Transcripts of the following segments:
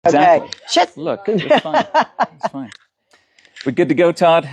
Exactly. Okay. Shit. Look, it's fine. It's fine. We're good to go, Todd?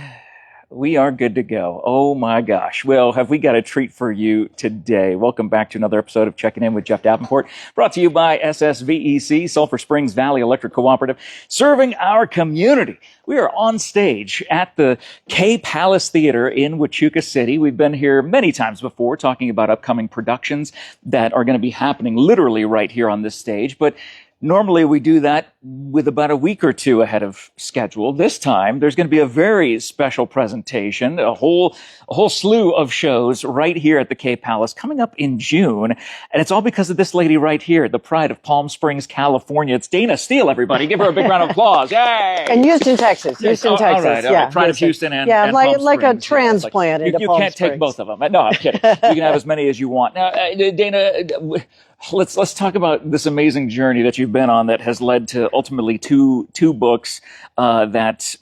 We are good to go. Oh my gosh. Well, have we got a treat for you today? Welcome back to another episode of Checking In with Jeff Davenport, brought to you by SSVEC, Sulphur Springs Valley Electric Cooperative, serving our community. We are on stage at the K Palace Theater in Huachuca City. We've been here many times before talking about upcoming productions that are going to be happening literally right here on this stage, but normally we do that with about a week or two ahead of schedule. This time, there's going to be a very special presentation, a whole slew of shows right here at the K Palace coming up in June. And it's all because of this lady right here, the pride of Palm Springs, California. It's Dayna Steele, everybody. Give her a big round of applause. Yay! And Houston, Texas. Houston, Texas. All right. Yeah, Pride of Houston and Palm Springs. like a transplant into you Palm can't Springs. take both of them. No, I'm kidding. You can have as many as you want. Now, Dayna, let's talk about this amazing journey that you've been on that has led to ultimately two books that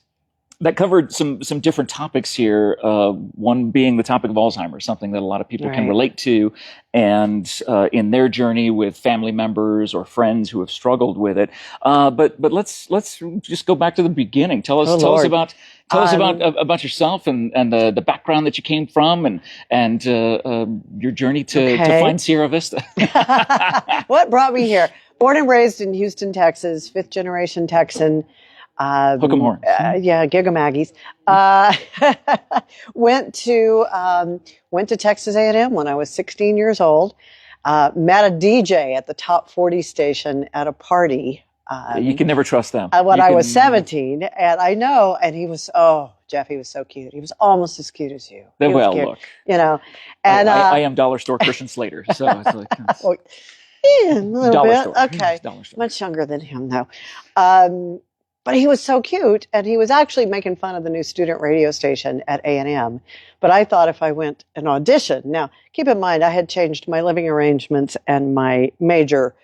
covered some different topics here. One being the topic of Alzheimer's, something that a lot of people can relate to, and in their journey with family members or friends who have struggled with it. But let's just go back to the beginning. Tell us about yourself and the background that you came from and your journey to find Sierra Vista. What brought me here? Born and raised in Houston, Texas, fifth generation Texan. Hook 'em horns. Gigamaggies. Went to Texas A&M when I was 16 years old. Met a DJ at the top 40 station at a party. You can never trust them. When I was 17, and I know, and he was, Jeff, he was so cute. He was almost as cute as you. Well, look, you know, and I am Dollar Store Christian Slater, so it's like a little Dollar bit. Store. Okay, Dollar Store. Much younger than him though. But he was so cute, and he was actually making fun of the new student radio station at A&M. But I thought if I went and auditioned, now keep in mind I had changed my living arrangements and my major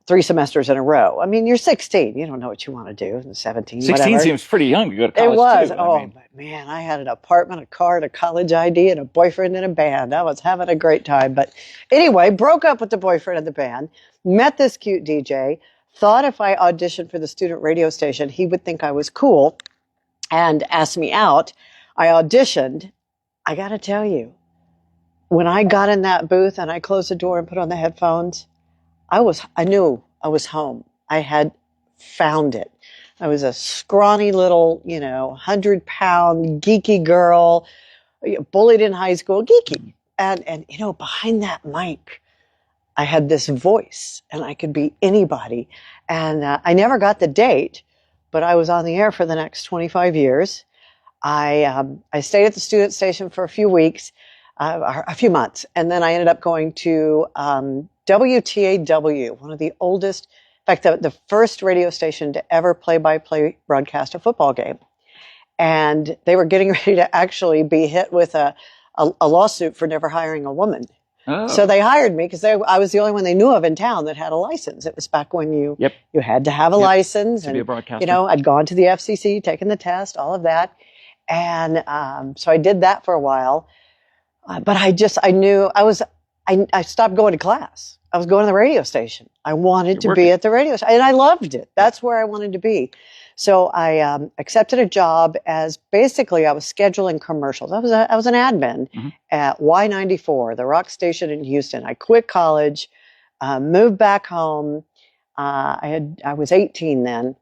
3 semesters in a row. I mean, you're 16, you don't know what you want to do. 17, 16 whatever. seems pretty young to go to college. It was. Too. But man, I had an apartment, a car, and a college ID, and a boyfriend and a band. I was having a great time. But anyway, broke up with the boyfriend and the band. Met this cute DJ. Thought if I auditioned for the student radio station, he would think I was cool and ask me out. I auditioned. I got to tell you, when I got in that booth and I closed the door and put on the headphones, I knew I was home. I had found it. I was a scrawny little, 100-pound geeky girl, bullied in high school, geeky. And behind that mic, I had this voice, and I could be anybody. And I never got the date, but I was on the air for the next 25 years. I stayed at the student station for a few weeks, a few months, and then I ended up going to WTAW, one of the oldest, in fact, the first radio station to ever play-by-play broadcast a football game. And they were getting ready to actually be hit with a lawsuit for never hiring a woman. Oh. So they hired me because I was the only one they knew of in town that had a license. It was back when you had to have a license. To be a broadcaster. I'd gone to the FCC, taken the test, all of that. And so I did that for a while. But I knew I stopped going to class. I was going to the radio station. I wanted to be at the radio station, and I loved it. That's where I wanted to be. So I accepted a job as basically I was scheduling commercials. I was an admin at Y94, the rock station in Houston. I quit college, moved back home. I was 18 then.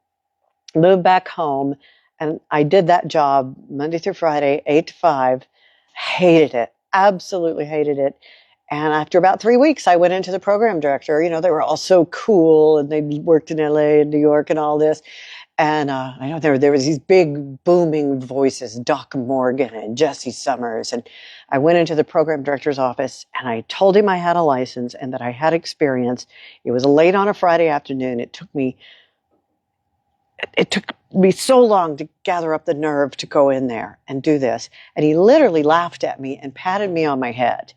Moved back home, and I did that job Monday through Friday, 8 to 5. Hated it, absolutely hated it. And after about 3 weeks, I went into the program director. They were all so cool, and they worked in LA and New York and all this. And I know there was these big booming voices, Doc Morgan and Jesse Summers. And I went into the program director's office and I told him I had a license and that I had experience. It was late on a Friday afternoon. It took me so long to gather up the nerve to go in there and do this. And he literally laughed at me and patted me on my head.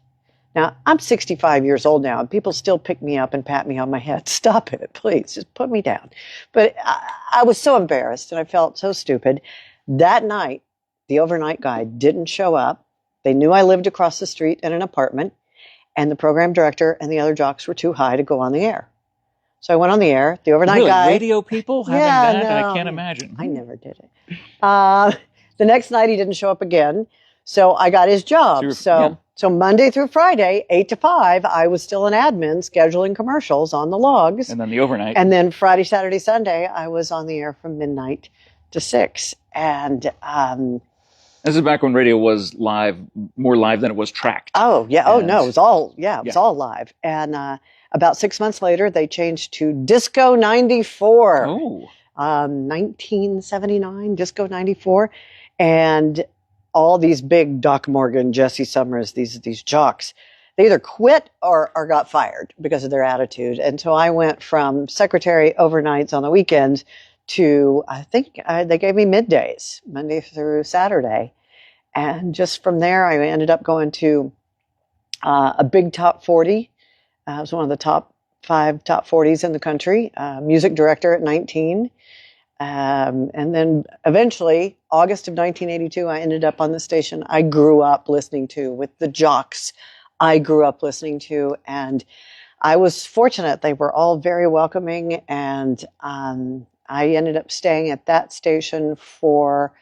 Now, I'm 65 years old now, and people still pick me up and pat me on my head. Stop it, please. Just put me down. But I was so embarrassed, and I felt so stupid. That night, the overnight guy didn't show up. They knew I lived across the street in an apartment, and the program director and the other jocks were too high to go on the air. So I went on the air, the overnight Really? guy. Radio people having Yeah, that? no, I can't imagine. I never did it. The next night he didn't show up again. So I got his job. So Monday through Friday, 8 to 5, I was still an admin scheduling commercials on the logs. And then the overnight. And then Friday, Saturday, Sunday, I was on the air from midnight to 6. And this is back when radio was live, more live than it was tracked. Oh, yeah. Oh, no, it was all, all live. And about 6 months later, they changed to Disco 94. Oh. 1979, Disco 94. And all these big Doc Morgan, Jesse Summers, these jocks, they either quit or got fired because of their attitude. And so I went from secretary overnights on the weekends to, I think they gave me middays, Monday through Saturday. And just from there, I ended up going to a big top 40. I was one of the top 5 top 40s in the country, music director at 19. And then eventually, August of 1982, I ended up on the station I grew up listening to with the jocks I grew up listening to. And I was fortunate. They were all very welcoming. And I ended up staying at that station for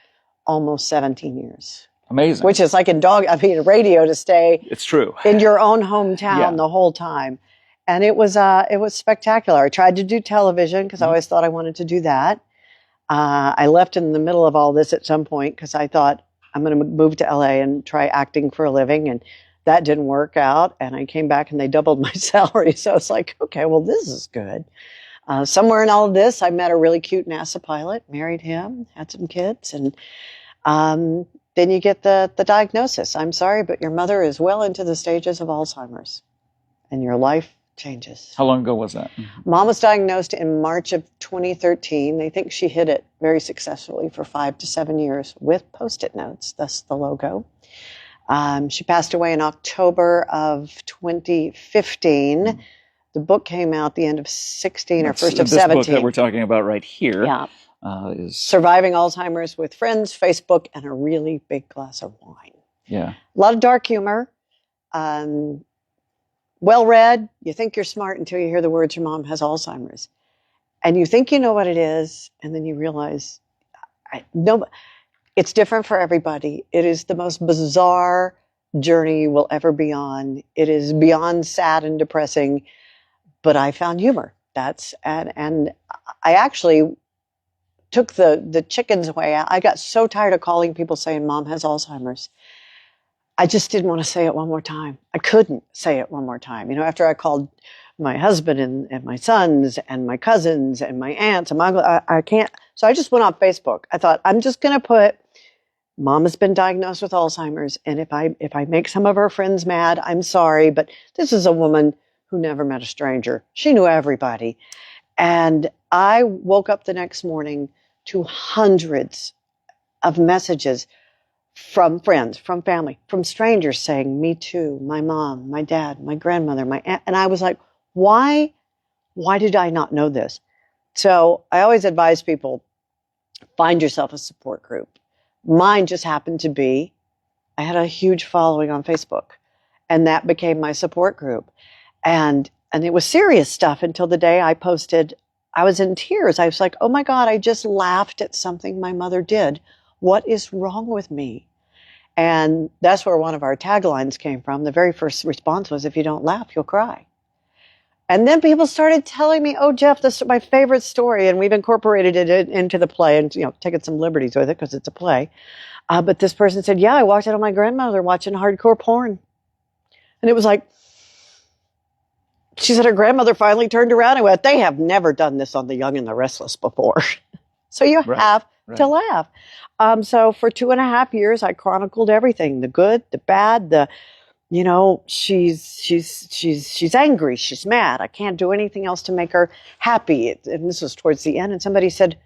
almost 17 years. Amazing. Which is like radio to stay. It's true. In your own hometown the whole time. And it was spectacular. I tried to do television because I always thought I wanted to do that. I left in the middle of all this at some point because I thought I'm going to move to LA and try acting for a living. And that didn't work out. And I came back and they doubled my salary. So I was like, okay, well, this is good. Somewhere in all of this, I met a really cute NASA pilot, married him, had some kids. And then you get the diagnosis. I'm sorry, but your mother is well into the stages of Alzheimer's. And your life changes. How long ago was that? Mom was diagnosed in March of 2013. They think she hid it very successfully for 5 to 7 years with Post-it notes, thus the logo. She passed away in October of 2015. The book came out the end of 16 or first of 17. This book that we're talking about right here is Surviving Alzheimer's with Friends, Facebook, and a really big glass of wine. Yeah. A lot of dark humor. Well read. You think you're smart until you hear the words your mom has Alzheimer's. And you think you know what it is, and then you realize it's different for everybody. It is the most bizarre journey you will ever be on. It is beyond sad and depressing, but I found humor. And I actually took the chickens away. I got so tired of calling people saying mom has Alzheimer's. I just didn't want to say it one more time. I couldn't say it one more time. After I called my husband and my sons and my cousins and my aunts and my uncle, I can't. So I just went on Facebook. I thought, I'm just going to put, mom has been diagnosed with Alzheimer's. And if I make some of her friends mad, I'm sorry. But this is a woman who never met a stranger. She knew everybody. And I woke up the next morning to hundreds of messages from friends, from family, from strangers saying, me too, my mom, my dad, my grandmother, my aunt. And I was like, why did I not know this? So I always advise people, find yourself a support group. Mine just happened to be, I had a huge following on Facebook, and that became my support group. And it was serious stuff until the day I posted, I was in tears. I was like, oh my God, I just laughed at something my mother did. What is wrong with me? And that's where one of our taglines came from. The very first response was, if you don't laugh, you'll cry. And then people started telling me, oh, Jeff, this is my favorite story. And we've incorporated it into the play and, taken some liberties with it because it's a play. But this person said, yeah, I walked out on my grandmother watching hardcore porn. And it was like, she said her grandmother finally turned around and went, they have never done this on The Young and the Restless before. So you have to laugh. So for 2.5 years, I chronicled everything, the good, the bad, she's angry, she's mad. I can't do anything else to make her happy. And this was towards the end. And somebody said,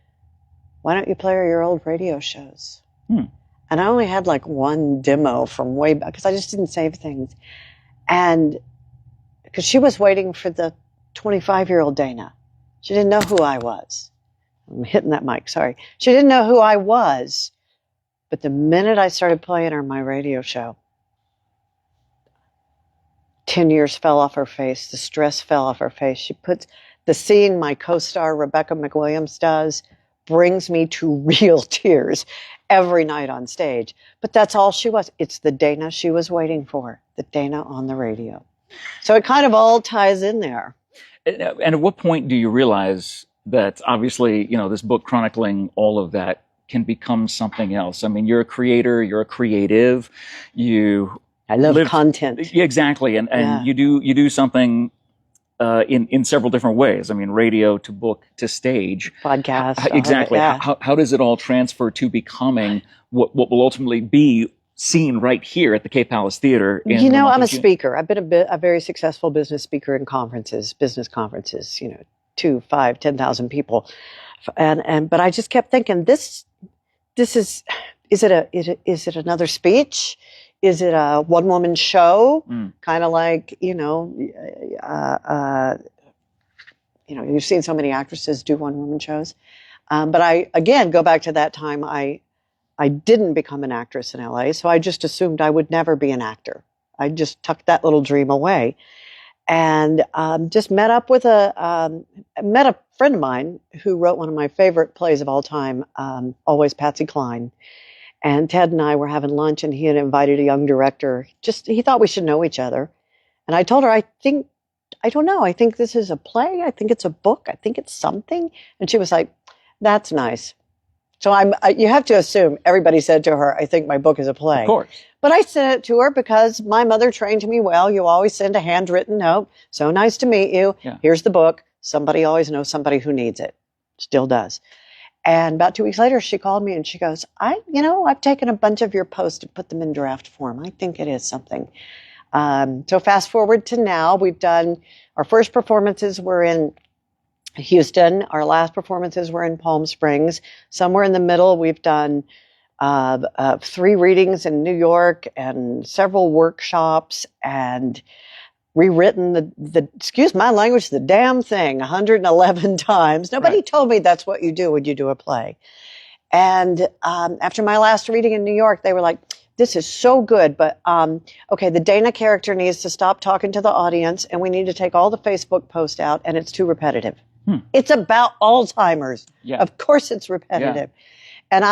why don't you play her your old radio shows? And I only had like one demo from way back because I just didn't save things. And because she was waiting for the 25-year-old Dayna. She didn't know who I was. I'm hitting that mic, sorry. She didn't know who I was. But the minute I started playing her my radio show, 10 years fell off her face. The stress fell off her face. The scene my co-star Rebecca McWilliams does brings me to real tears every night on stage. But that's all she was. It's the Dayna she was waiting for, the Dayna on the radio. So it kind of all ties in there. And at what point do you realize that obviously, this book chronicling all of that can become something else? I mean, you're a creator, you're a creative, I love content. Yeah, exactly. And you do something in several different ways. I mean, radio to book to stage. Podcast. Exactly. How does it all transfer to becoming what will ultimately be seen right here at the Cape Palace Theater? I'm a speaker. I've been a very successful business speaker in business conferences, 2, 5, 10,000 people. But I just kept thinking, is it another speech? Is it a one-woman show? Kind of like, you've seen so many actresses do one-woman shows. But I, again, go back to that time I didn't become an actress in LA, so I just assumed I would never be an actor. I just tucked that little dream away. And just met a friend of mine who wrote one of my favorite plays of all time, Always Patsy Cline. And Ted and I were having lunch, and he had invited a young director. He thought we should know each other. And I told her, I don't know. I think this is a play. I think it's a book. I think it's something. And she was like, that's nice. So you have to assume everybody said to her, I think my book is a play. Of course. But I sent it to her because my mother trained me well. You always send a handwritten note. So nice to meet you. Yeah. Here's the book. Somebody always knows somebody who needs it. Still does. And about 2 weeks later, she called me and she goes, I've taken a bunch of your posts and put them in draft form. I think it is something. So fast forward to now, we've done, our first performances were in Houston. Our last performances were in Palm Springs. Somewhere in the middle, we've done 3 readings in New York and several workshops, and rewritten excuse my language, the damn thing 111 times. Nobody told me that's what you do when you do a play. And after my last reading in New York, they were like, this is so good, but okay, the Dayna character needs to stop talking to the audience, and we need to take all the Facebook posts out, and it's too repetitive. It's about Alzheimer's. Yeah. Of course it's repetitive. Yeah. And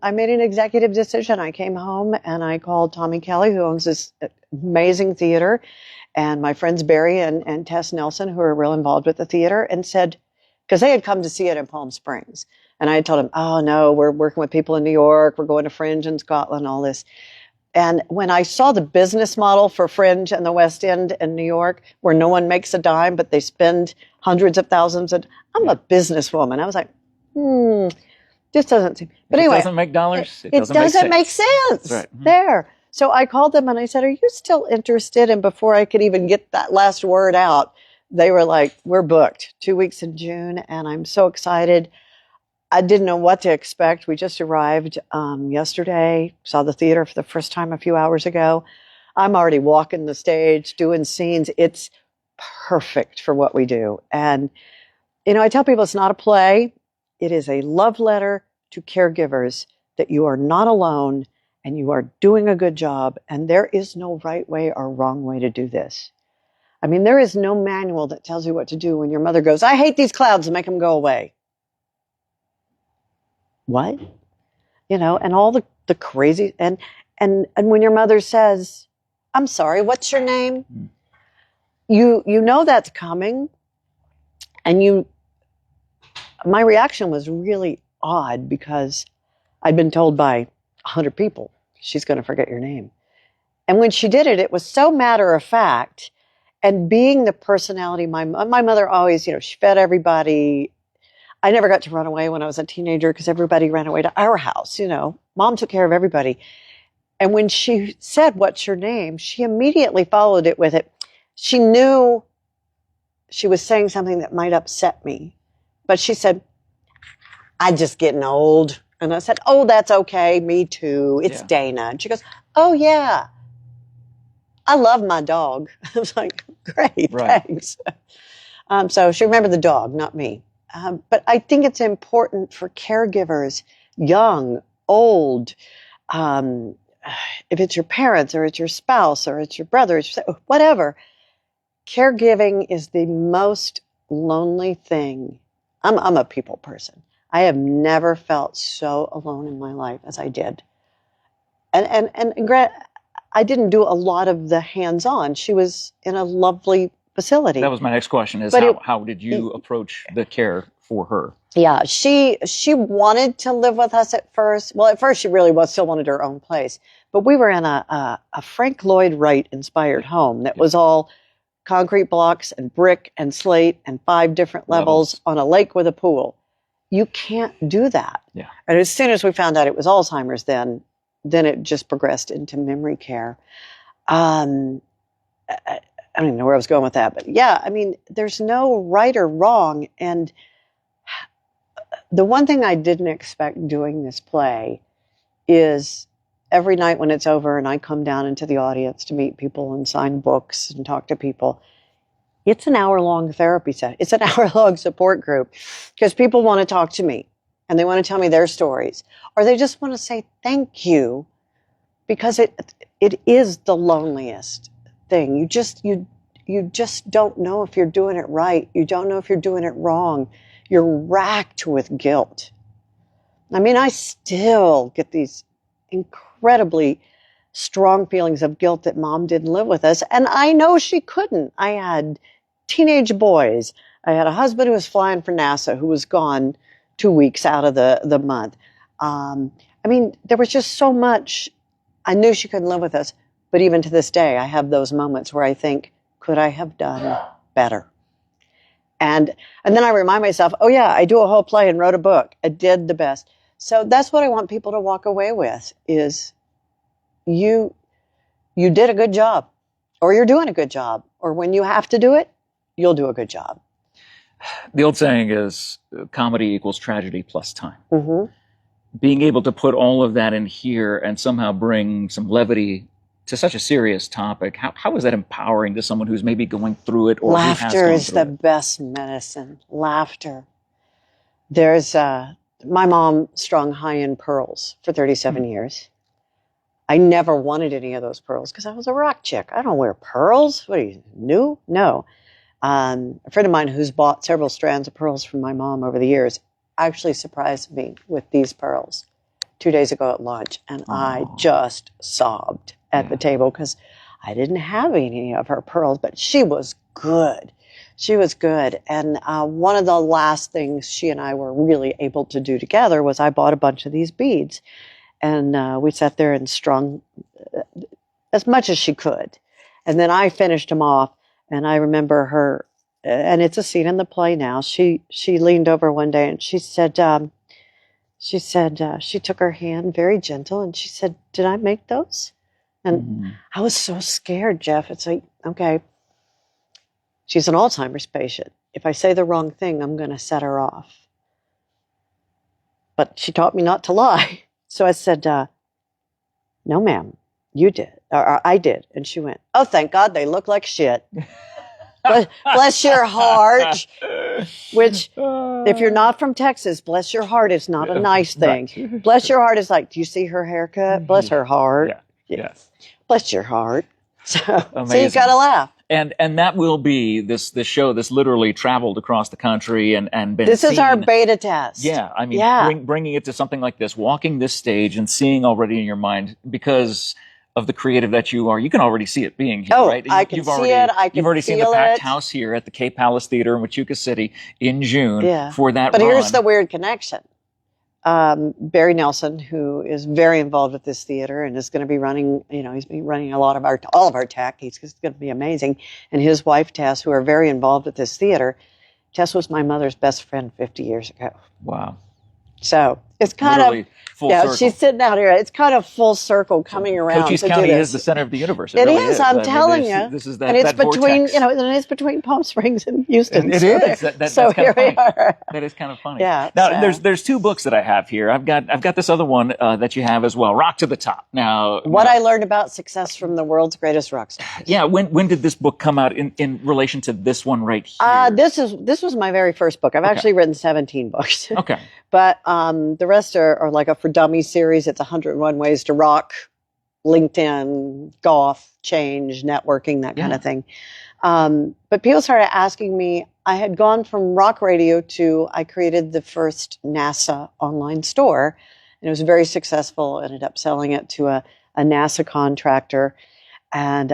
I made an executive decision. I came home and I called Tommy Kelly, who owns this amazing theater, and my friends Barry and Tess Nelson, who are real involved with the theater, and said, because they had come to see it in Palm Springs. And I had told them, oh, no, we're working with people in New York. We're going to Fringe in Scotland, all this. And when I saw the business model for Fringe and the West End in New York, where no one makes a dime, but they spend hundreds of thousands, I'm a businesswoman. I was like, this doesn't seem. But anyway, it doesn't make dollars. It doesn't make sense. Right. There. So I called them and I said, are you still interested? And before I could even get that last word out, they were like, we're booked 2 weeks in June. And I'm so excited. I didn't know what to expect. We just arrived yesterday, saw the theater for the first time a few hours ago. I'm already walking the stage, doing scenes. It's perfect for what we do. And, I tell people it's not a play. It is a love letter to caregivers that you are not alone and you are doing a good job. And there is no right way or wrong way to do this. I mean, there is no manual that tells you what to do when your mother goes, I hate these clouds, and make them go away. What? And all the crazy, and when your mother says, I'm sorry, what's your name? You know that's coming. And my reaction was really odd because I'd been told by 100 people, she's going to forget your name. And when she did it, it was so matter of fact. And being the personality, my mother always, she fed everybody. I never got to run away when I was a teenager because everybody ran away to our house. Mom took care of everybody. And when she said, what's your name? She immediately followed it with it. She knew she was saying something that might upset me. But she said, I'm just getting old. And I said, oh, that's okay. Me too. It's Dayna. And she goes, oh, yeah. I love my dog. I was like, great, thanks. So she remembered the dog, not me. But I think it's important for caregivers, young, old, if it's your parents or it's your spouse or it's your brother, whatever. Caregiving is the most lonely thing. I'm a people person. I have never felt so alone in my life as I did. And I didn't do a lot of the hands-on. She was in a lovely facility. That was my next question: is how did you approach the care for her? Yeah, she wanted to live with us at first. Well, at first she really still wanted her own place. But we were in a Frank Lloyd Wright inspired home that was all concrete blocks and brick and slate and 5 different levels on a lake with a pool. You can't do that. Yeah. And as soon as we found out it was Alzheimer's, then it just progressed into memory care. I don't even know where I was going with that, but yeah, I mean, there's no right or wrong. And the one thing I didn't expect doing this play is every night when it's over and I come down into the audience to meet people and sign books and talk to people, it's an hour-long therapy set. It's an hour-long support group because people want to talk to me and they want to tell me their stories, or they just want to say thank you, because it is the loneliest thing. You just don't know if you're doing it right. You don't know if you're doing it wrong. You're racked with guilt. I mean, I still get these incredibly strong feelings of guilt that Mom didn't live with us. And I know she couldn't. I had teenage boys. I had a husband who was flying for NASA who was gone 2 weeks out of the month. I mean, there was just so much. I knew she couldn't live with us. But even to this day, I have those moments where I think, could I have done better? And then I remind myself, oh yeah, I do a whole play and wrote a book. I did the best. So that's what I want people to walk away with is you did a good job, or you're doing a good job, or when you have to do it, you'll do a good job. The old saying is comedy equals tragedy plus time. Mm-hmm. Being able to put all of that in here and somehow bring some levity to such a serious topic, how is that empowering to someone who's maybe going through it? Or laughter is the best medicine. Laughter. There's my mom strung high-end pearls for 37 years. I never wanted any of those pearls because I was a rock chick. I don't wear pearls. What are you, new? No. A friend of mine who's bought several strands of pearls from my mom over the years actually surprised me with these pearls 2 days ago at lunch. And I just sobbed at the table because I didn't have any of her pearls, but she was good. She was good. And one of the last things she and I were really able to do together was I bought a bunch of these beads. And we sat there and strung as much as she could. And then I finished them off. And I remember her, and it's a scene in the play now. She leaned over one day and she said, she took her hand very gentle and she said, "Did I make those?" And I was so scared, Jeff. It's like, okay, she's an Alzheimer's patient. If I say the wrong thing, I'm going to set her off. But she taught me not to lie. So I said, "No, ma'am, you did." Or I did. And she went, "Oh, thank God they look like shit." Bless your heart. Which, if you're not from Texas, bless your heart is not a nice thing. Right. Bless your heart is like, do you see her haircut? Bless her heart. Yeah. Yes. Bless your heart. So you got to laugh. And that will be this show. This literally traveled across the country and been. This is our beta test. Yeah, I mean, bringing it to something like this, walking this stage and seeing already in your mind because of the creative that you are. You can already see it being here, right? I can see it. You've already seen the packed house here at the Cape Palace Theater in Huachuca City in June for that. But here's the weird connection. Barry Nelson, who is very involved with this theater and is going to be running, he's been running all of our tech. He's going to be amazing. And his wife, Tess, who are very involved with this theater. Tess was my mother's best friend 50 years ago. Wow. So it's kind literally of, full circle. She's sitting out here. It's kind of full circle coming around. Cochise County is the center of the universe. It really is. I'm telling you. This is that, and it's between, vortex. And it's between Palm Springs and Houston. It is. So here we are. That is kind of funny. Yeah. Now, there's 2 books that I have here. I've got this other one that you have as well, Rock to the Top. Now, What I Learned About Success from the World's Greatest Rock Stars. Yeah. When did this book come out in relation to this one right here? This was my very first book. I've actually written 17 books. Okay. But the rest are like a For Dummies series. It's 101 Ways to Rock. LinkedIn, golf, change, networking, that kind of thing. But people started asking me, I had gone from rock radio to, I created the first NASA online store, and it was very successful. Ended up selling it to a NASA contractor. And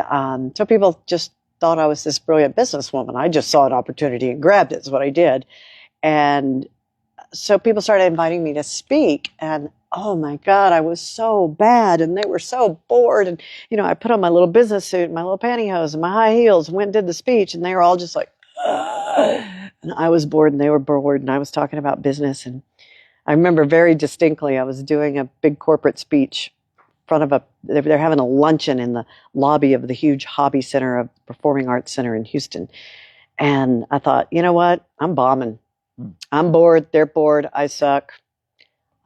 so people just thought I was this brilliant businesswoman. I just saw an opportunity and grabbed it, is what I did. And so people started inviting me to speak, and oh my God, I was so bad, and they were so bored. And, you know, I put on my little business suit, my little pantyhose, and my high heels, and went and did the speech, and they were all just like, ugh. And I was bored, and they were bored, and I was talking about business. And I remember very distinctly, I was doing a big corporate speech in front of they're having a luncheon in the lobby of the huge hobby center of Performing Arts Center in Houston. And I thought, you know what? I'm bombing. I'm bored. They're bored. I suck.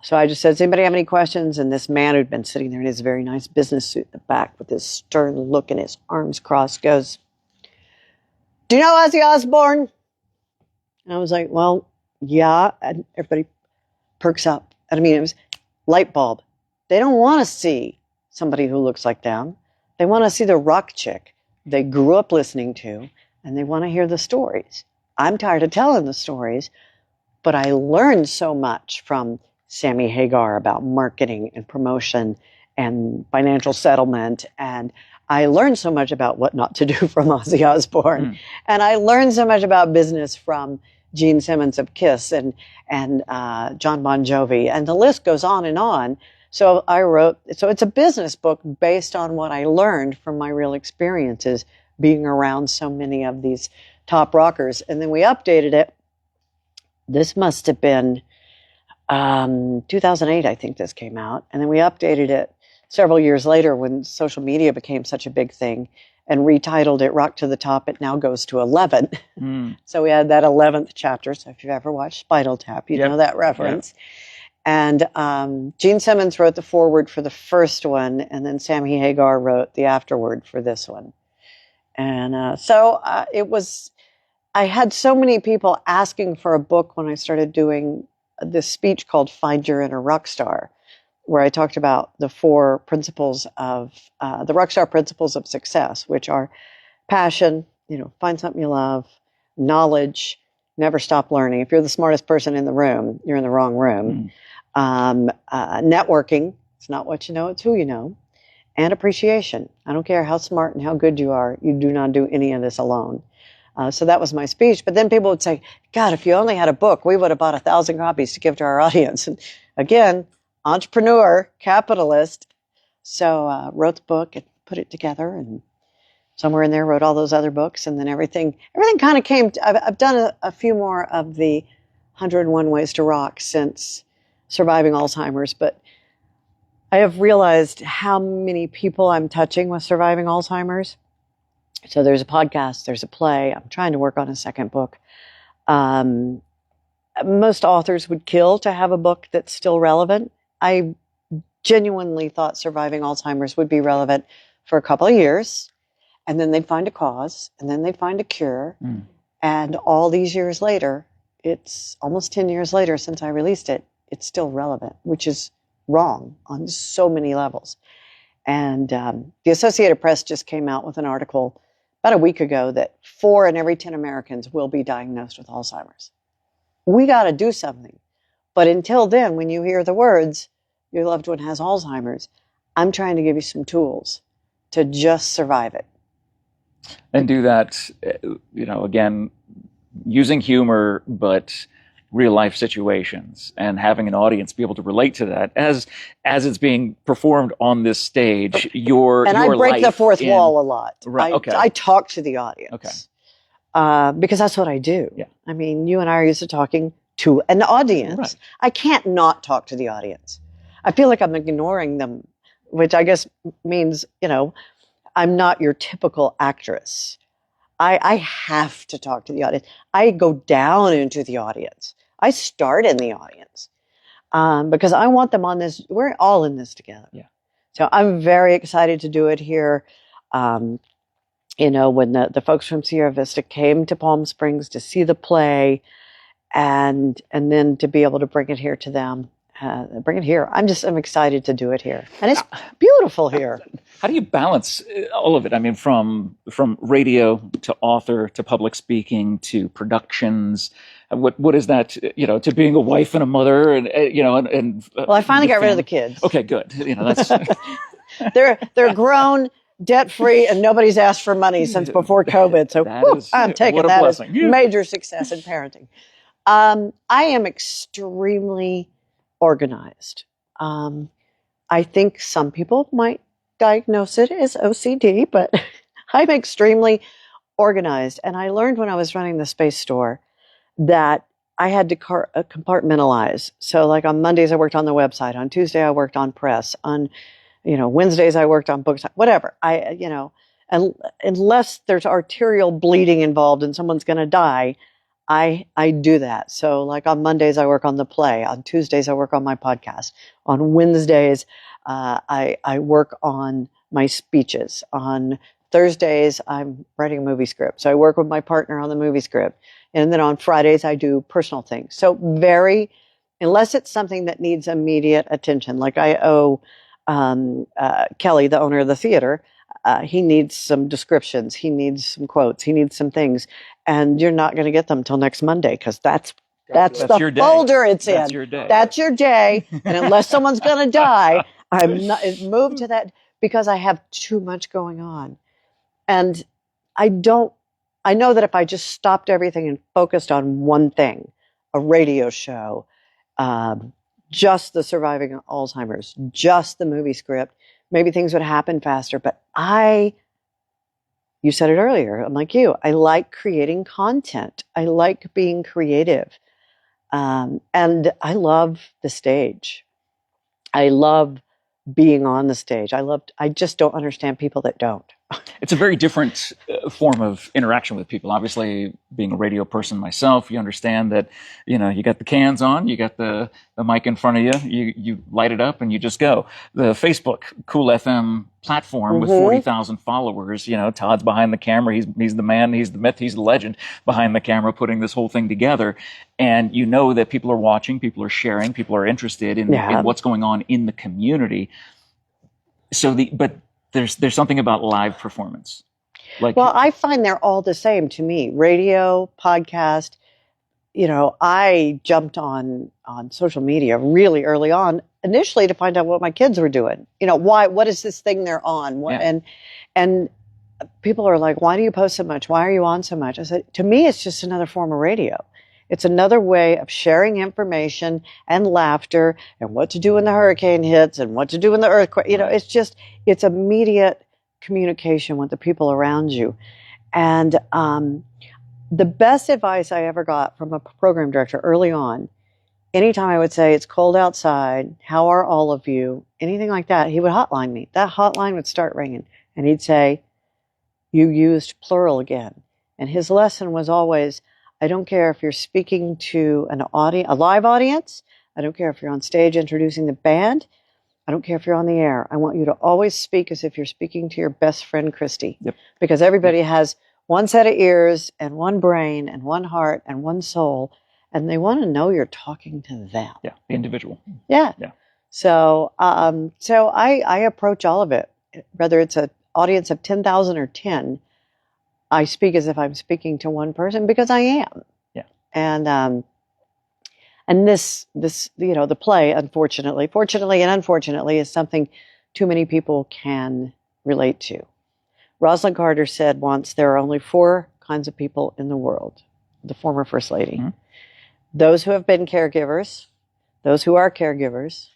So I just said, does anybody have any questions? And this man who'd been sitting there in his very nice business suit in the back with his stern look and his arms crossed goes, do you know Ozzy Osbourne? And I was like, well, yeah. And everybody perks up. And I mean, it was light bulb. They don't want to see somebody who looks like them. They want to see the rock chick they grew up listening to, and they want to hear the stories. I'm tired of telling the stories, but I learned so much from Sammy Hagar about marketing and promotion and financial settlement. And I learned so much about what not to do from Ozzy Osbourne. And I learned so much about business from Gene Simmons of Kiss and John Bon Jovi. And the list goes on and on. So it's a business book based on what I learned from my real experiences being around so many of these top rockers. And then we updated it. This must have been 2008, I think this came out. And then we updated it several years later when social media became such a big thing and retitled it Rock to the Top. It now goes to 11. So we had that 11th chapter. So if you've ever watched Spinal Tap, you know that reference. And Gene Simmons wrote the foreword for the first one, and then Sammy Hagar wrote the afterword for this one. And so I had so many people asking for a book when I started doing this speech called Find Your Inner Rock Star, where I talked about the 4 principles of the rock star principles of success, which are passion, find something you love, knowledge, never stop learning. If you're the smartest person in the room, you're in the wrong room. Networking, it's not what you know, it's who you know. And appreciation. I don't care how smart and how good you are, you do not do any of this alone. So that was my speech. But then people would say, God, if you only had a book, we would have bought 1,000 copies to give to our audience. And again, entrepreneur, capitalist. So wrote the book and put it together, and somewhere in there wrote all those other books. And then everything kind of came. I've done a few more of the 101 Ways to Rock since Surviving Alzheimer's, but I have realized how many people I'm touching with Surviving Alzheimer's. So there's a podcast, there's a play. I'm trying to work on a second book. Most authors would kill to have a book that's still relevant. I genuinely thought Surviving Alzheimer's would be relevant for a couple of years, and then they'd find a cause, and then they'd find a cure. And all these years later, it's almost 10 years later since I released it, it's still relevant, which is wrong on so many levels. And the Associated Press just came out with an article about a week ago that 4 in every 10 Americans will be diagnosed with Alzheimer's. We got to do something. But until then, when you hear the words, your loved one has Alzheimer's, I'm trying to give you some tools to just survive it. And do that, again, using humor, but real life situations, and having an audience be able to relate to that as it's being performed on this stage. I break the fourth wall a lot. Right, okay. I talk to the audience. Because that's what I do. Yeah. I mean, you and I are used to talking to an audience. Right. I can't not talk to the audience. I feel like I'm ignoring them, which I guess means, I'm not your typical actress. I have to talk to the audience. I go down into the audience. I start in the audience because I want them on this. We're all in this together. Yeah. So I'm very excited to do it here. When the folks from Sierra Vista came to Palm Springs to see the play, and then to be able to bring it here to them bring it here. I'm excited to do it here, and it's beautiful here. How do you balance all of it? I mean, from radio to author to public speaking to productions. What is that? To being a wife and a mother, and well, I finally got rid of the kids. Okay, good. That's they're grown, debt free, and nobody's asked for money since before COVID. So I'm taking that as major success in parenting. I am extremely organized. I think some people might diagnose it as OCD, but I'm extremely organized. And I learned when I was running the space store that I had to compartmentalize. So like on Mondays, I worked on the website. On Tuesday, I worked on press. On, Wednesdays, I worked on books, whatever. And unless there's arterial bleeding involved and someone's going to die, I do that. So like on Mondays, I work on the play. On Tuesdays, I work on my podcast. On Wednesdays, I work on my speeches. On Thursdays, I'm writing a movie script. So I work with my partner on the movie script. And then on Fridays, I do personal things. So unless it's something that needs immediate attention, like I owe Kelly, the owner of the theater, he needs some descriptions. He needs some quotes. He needs some things. And you're not going to get them till next Monday because that's the folder it's in. That's your day. That's your day. And unless someone's going to die, I'm not moved to that because I have too much going on. And I know that if I just stopped everything and focused on one thing, a radio show, just the surviving Alzheimer's, just the movie script, maybe things would happen faster. But you said it earlier, I'm like you. I like creating content. I like being creative. And I love the stage. I love being on the stage. I just don't understand people that don't. It's a very different form of interaction with people. Obviously, being a radio person myself, you understand that, you got the cans on, you got the mic in front of you, you light it up and you just go. The Facebook Cool FM platform with 40,000 followers, Todd's behind the camera. He's the man, he's the myth, he's the legend behind the camera putting this whole thing together. And you know that people are watching, people are sharing, people are interested in what's going on in the community. But there's something about live performance. I find they're all the same to me. Radio, podcast. I jumped on social media really early on, initially to find out what my kids were doing. What is this thing they're on? And people are like, why do you post so much? Why are you on so much? I said, to me, it's just another form of radio. It's another way of sharing information and laughter and what to do when the hurricane hits and what to do when the earthquake, it's immediate communication with the people around you. And the best advice I ever got from a program director early on, anytime I would say, it's cold outside, how are all of you? Anything like that, he would hotline me. That hotline would start ringing and he'd say, you used plural again. And his lesson was always, I don't care if you're speaking to a live audience. I don't care if you're on stage introducing the band. I don't care if you're on the air. I want you to always speak as if you're speaking to your best friend, Christy. Yep. Because everybody has one set of ears and one brain and one heart and one soul. And they want to know you're talking to them. Yeah, the individual. Yeah. So I approach all of it, whether it's an audience of 10,000 or 10. I speak as if I'm speaking to one person because I am. Yeah. And this, the play, fortunately and unfortunately, is something too many people can relate to. Rosalind Carter said once, there are only 4 kinds of people in the world, the former First Lady. Mm-hmm. Those who have been caregivers, those who are caregivers,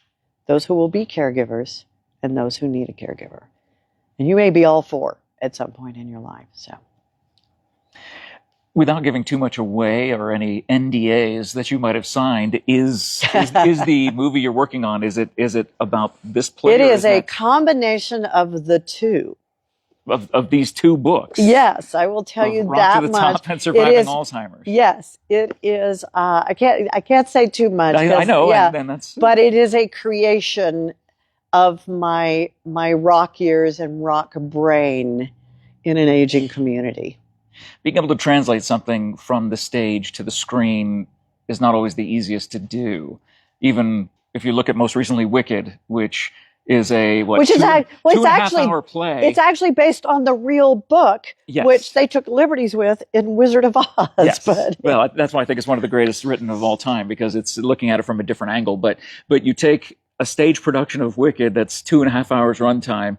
those who will be caregivers, and those who need a caregiver. And you may be all 4 at some point in your life, so. Without giving too much away or any NDAs that you might have signed, is the movie you're working on, is it about this play? It is a combination of the two. Of these 2 books? Yes, I will tell you that to the much. Top and Surviving Alzheimer's. Yes, it is. I can't say too much. I know, yeah, and that's. But it is a creation of my rock years and rock brain in an aging community. Being able to translate something from the stage to the screen is not always the easiest to do. Even if you look at most recently Wicked, which is a Which is two, well, two and it's a half actually hour play. it's actually based on the real book, Yes. which they took liberties with in Wizard of Oz. Yes. But Well, that's why I think it's one of the greatest written of all time, because it's looking at it from a different angle. But you take a stage production of Wicked that's 2.5 hours runtime,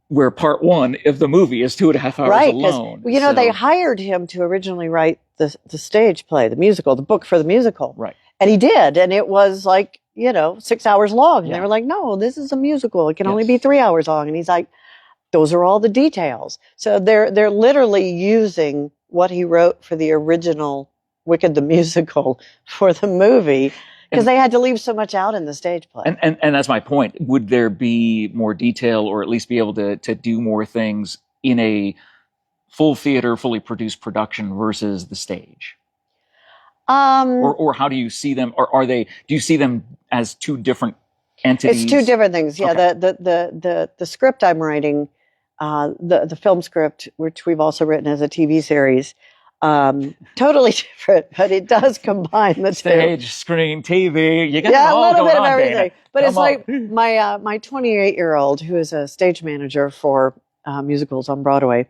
where part one of the movie is 2.5 hours right, alone. You know, they hired him to originally write the stage play, the musical, the book for the musical. Right. And he did, and it was like, 6 hours long. And Yeah. they were like, no, this is a musical. It can only be 3 hours long. And he's like, those are all the details. So they're literally using what he wrote for the original Wicked the musical for the movie, because they had to leave so much out in the stage play. And that's my point. Would there be more detail, or at least be able to do more things in a full theater, fully produced production versus the stage? Or how do you see them? Or do you see them as two different entities? It's two different things. Yeah. Okay. The script I'm writing, the film script, which we've also written as a TV series, totally different, but it does combine the stage, screen, TV. You got a little bit of everything. Dayna. But Come it's like my 28-year-old, who is a stage manager for musicals on Broadway.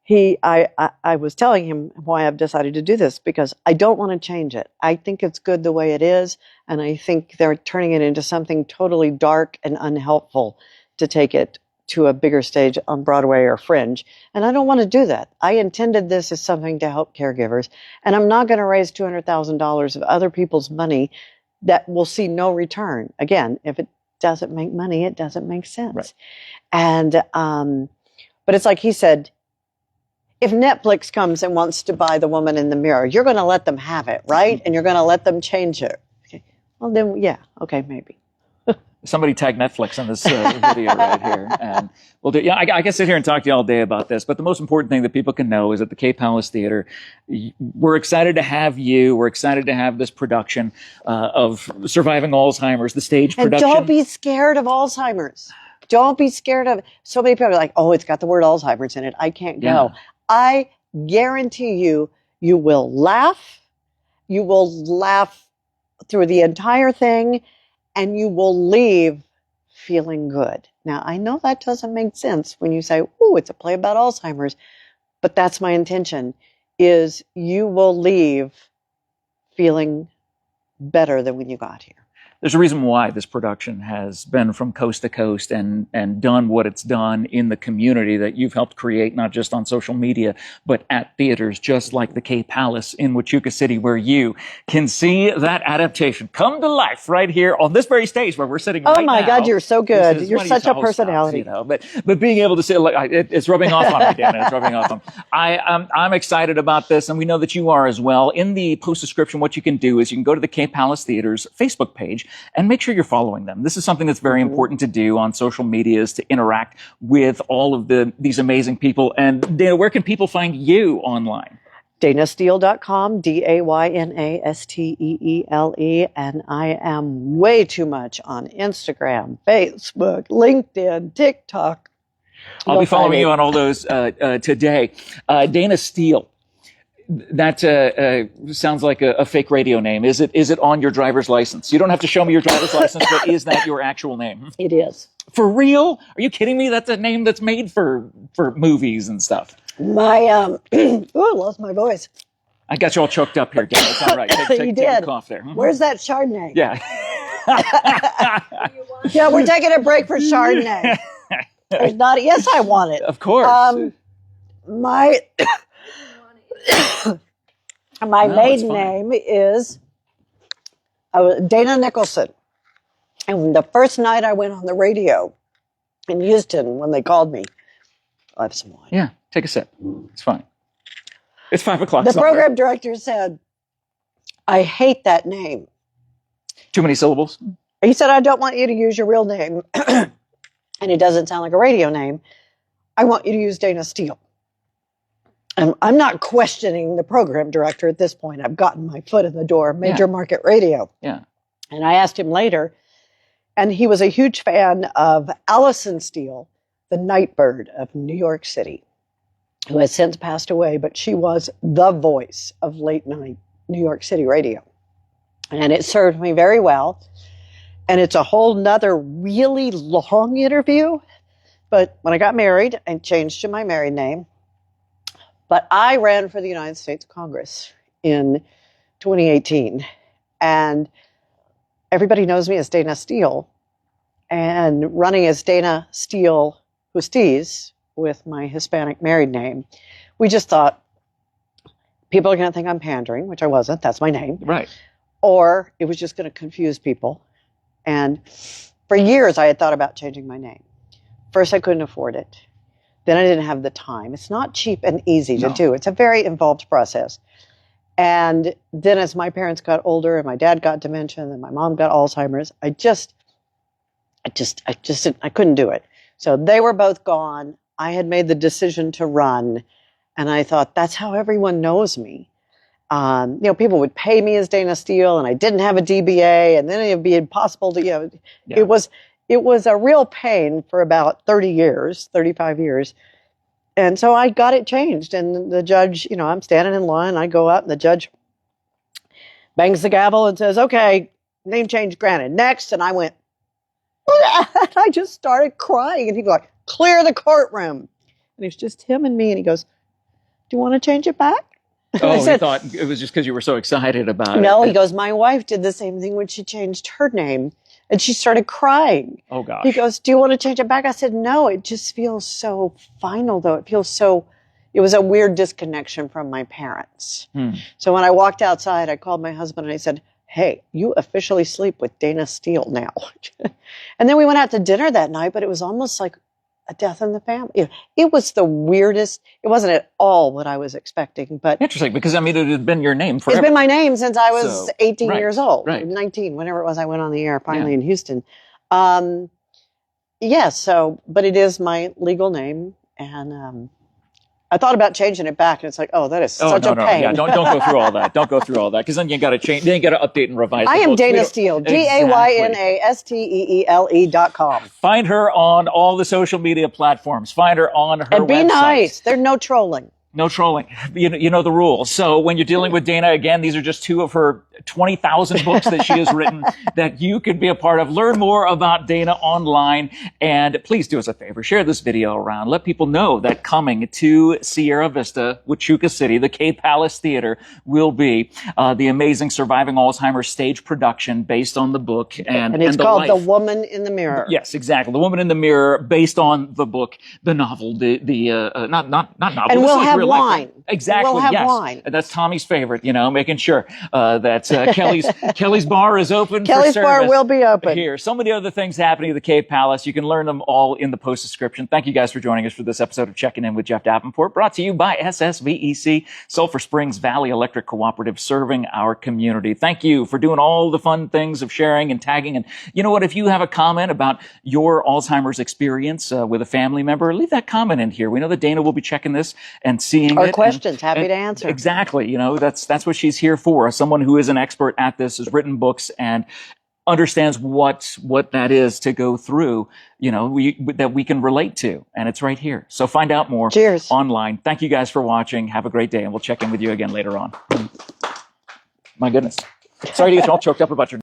I was telling him why I've decided to do this, because I don't want to change it. I think it's good the way it is, and I think they're turning it into something totally dark and unhelpful to take it to a bigger stage on Broadway or Fringe. And I don't want to do that. I intended this as something to help caregivers, and I'm not going to raise $200,000 of other people's money that will see no return. Again, if it doesn't make money, it doesn't make sense. Right. And but it's like he said, if Netflix comes and wants to buy The Woman in the Mirror, you're going to let them have it, right? And you're going to let them change it. Okay. Well, then, yeah, okay, maybe. Somebody tag Netflix on this video right here, and we'll do. Yeah, I can sit here and talk to you all day about this, but the most important thing that people can know is at the Cape Palace Theater, we're excited to have you. We're excited to have this production of Surviving Alzheimer's, the stage production. And don't be scared of Alzheimer's. Don't be scared of it. So many people are like, oh, it's got the word Alzheimer's in it. I can't go. Yeah. I guarantee you, you will laugh. You will laugh through the entire thing, and you will leave feeling good. Now, I know that doesn't make sense when you say, oh, it's a play about Alzheimer's, but that's my intention, is you will leave feeling better than when you got here. There's a reason why this production has been from coast to coast and done what it's done in the community that you've helped create, not just on social media, but at theaters, just like the Cape Palace in Huachuca City, where you can see that adaptation come to life right here on this very stage where we're sitting right now. Oh my God, you're so good. You're such a personality. personality. But being able to say, look, it's rubbing off on me, Dayna. It's rubbing off on me. I'm excited about this, and we know that you are as well. In the post description, what you can do is you can go to the Cape Palace Theater's Facebook page and make sure you're following them. This is something that's very important to do on social media, is to interact with all of these amazing people. And Dayna, where can people find you online? DaynaSteele.com, DaynaSteele, and I am way too much on Instagram, Facebook, LinkedIn, TikTok. I'll be following you on all those today. Dayna Steele. That sounds like a fake radio name. Is it on your driver's license? You don't have to show me your driver's license, but is that your actual name? It is. For real? Are you kidding me? That's a name that's made for movies and stuff. My I lost my voice. I got you all choked up here, Dayna. It's all right. Take a cough there. Where's that Chardonnay? Yeah. Yeah, we're taking a break for Chardonnay. There's not. Yes, I want it. Of course. My maiden name is Dayna Nicholson. And the first night I went on the radio in Houston, when they called me, I have some wine. Yeah, take a sip. It's fine. It's 5 o'clock. The program director said, I hate that name. Too many syllables? He said, I don't want you to use your real name. And it doesn't sound like a radio name. I want you to use Dayna Steele. And I'm not questioning the program director at this point. I've gotten my foot in the door, major market radio. Yeah. And I asked him later, and he was a huge fan of Allison Steele, the Nightbird of New York City, who has since passed away, but she was the voice of late night New York City radio. And it served me very well. And it's a whole nother really long interview. But when I got married, I changed to my married name. But I ran for the United States Congress in 2018. And everybody knows me as Dayna Steele. And running as Dayna Steele Justiz with my Hispanic married name, we just thought people are going to think I'm pandering, which I wasn't. That's my name. Right. Or it was just going to confuse people. And for years, I had thought about changing my name. First, I couldn't afford it. Then I didn't have the time. It's not cheap and easy to do. It's a very involved process. And then as my parents got older and my dad got dementia and my mom got Alzheimer's, I couldn't do it. So they were both gone. I had made the decision to run. And I thought, that's how everyone knows me. People would pay me as Dayna Steele, and I didn't have a DBA, and then it would be impossible to, It was a real pain for about 35 years. And so I got it changed. And the judge, I'm standing in line, I go up, and the judge bangs the gavel and says, okay, name change granted. Next. And I went, and I just started crying. And he was like, clear the courtroom. And it was just him and me. And he goes, do you want to change it back? Oh, he thought it was just because you were so excited about it. No, he goes, my wife did the same thing when she changed her name. And she started crying. Oh, gosh. He goes, do you want to change it back? I said, no, it just feels so final, though. It was a weird disconnection from my parents. So when I walked outside, I called my husband and I said, hey, you officially sleep with Dayna Steele now. And then we went out to dinner that night, but it was almost like a death in the family. It was the weirdest. It wasn't at all what I was expecting. But interesting, because it had been your name forever. It's been my name since I was 18 years old, right. 19, whenever it was I went on the air finally in Houston. But it is my legal name. And I thought about changing it back, and it's like, oh, that is such a pain. Yeah, don't go through all that. Don't go through all that, because then you got to change. Then you got to update and revise. I am Dayna Steele, DaynaSteele.com. Find her on all the social media platforms. Find her on her and be website. Nice. There's no trolling. No trolling. You know the rules. So when you're dealing with Dayna, again, these are just 2 of her 20,000 books that she has written that you could be a part of. Learn more about Dayna online. And please do us a favor. Share this video around. Let people know that coming to Sierra Vista, Huachuca City, the K Palace Theater will be the amazing Surviving Alzheimer's stage production based on the book. And it's called The Woman in the Mirror. Yes, exactly. The Woman in the Mirror, based on the book, the novel, not novel. And we'll have wine. Exactly. We'll have wine. That's Tommy's favorite, making sure that Kelly's Bar is open. Kelly's Bar will be open. Here. So many other things happening at the Cave Palace. You can learn them all in the post description. Thank you guys for joining us for this episode of Checking In with Jeff Davenport, brought to you by SSVEC, Sulphur Springs Valley Electric Cooperative, serving our community. Thank you for doing all the fun things of sharing and tagging. And you know what? If you have a comment about your Alzheimer's experience with a family member, leave that comment in here. We know that Dayna will be checking this and seeing Our it. questions, happy to answer. Exactly. That's what she's here for. Someone who is an expert at this, has written books and understands what that is to go through, that we can relate to. And it's right here. So find out more online. Thank you guys for watching. Have a great day. And we'll check in with you again later on. My goodness. Sorry to get you all choked up about your